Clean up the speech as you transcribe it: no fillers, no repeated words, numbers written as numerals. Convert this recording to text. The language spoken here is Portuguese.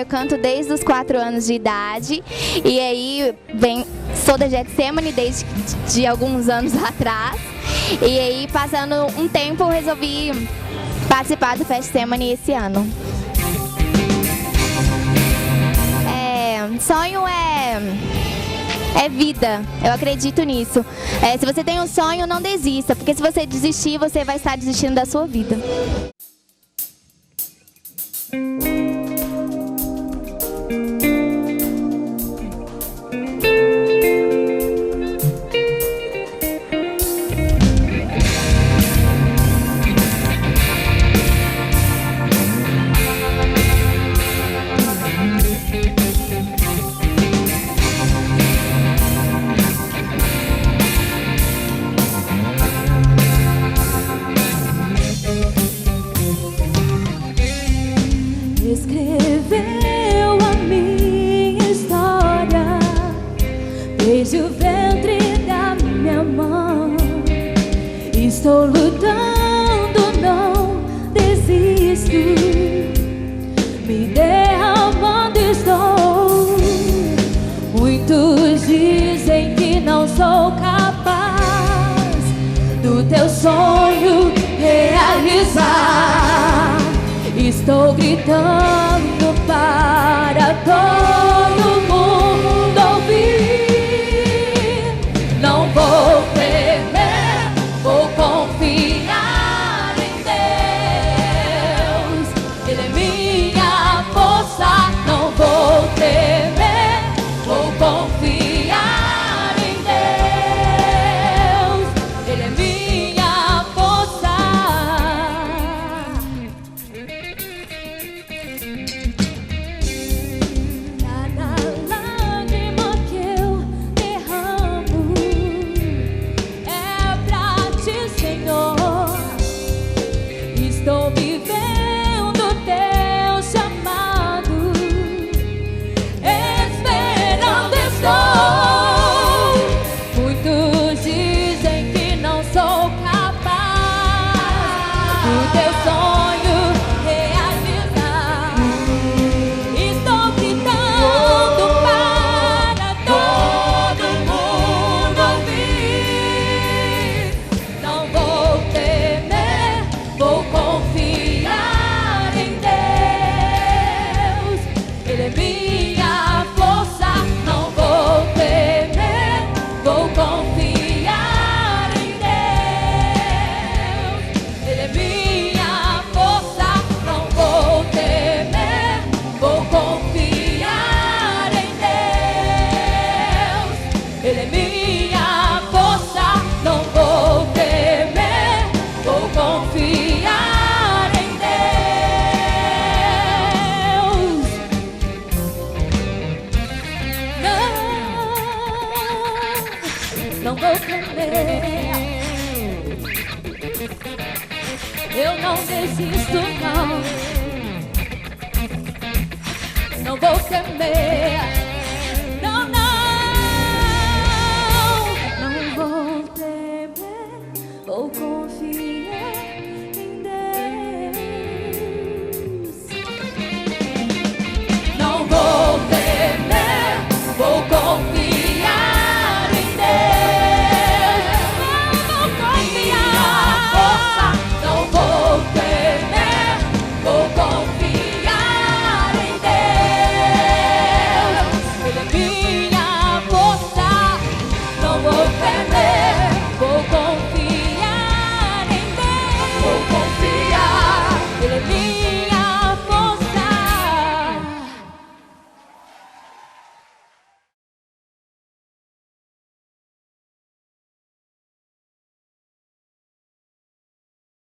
eu canto desde os 4 anos de idade. E aí, sou da Getsemane desde de alguns anos atrás. E aí, passando um tempo, eu resolvi participar do Festsemane esse ano. Sonho é vida, eu acredito nisso. Se você tem um sonho, não desista, porque se você desistir, você vai estar desistindo da sua vida. Escreveu a minha história desde o ventre da minha mãe. Estou lutando, não desisto, me derramando estou. Muitos dizem que não sou capaz do teu sonho realizar. Estou gritando para todo mundo ouvir. Não vou temer, vou confiar em Deus. Ele é minha força. Não vou temer, vou confiar em Deus. Ele é minha força. Estou vivendo teu chamado, esperando estou. Muitos dizem que não sou capaz do teu sonho realizar. Estou gritando para todo mundo ouvir. Não vou temer, vou confiar em Deus. Ele é minha força. Não vou temer, vou confiar em Deus. Ele é minha força. Não vou temer, vou confiar em Deus. Ele é minha força. Não vou temer, vou confiar em Deus. Não vou temer. Eu não desisto, não. Não vou temer.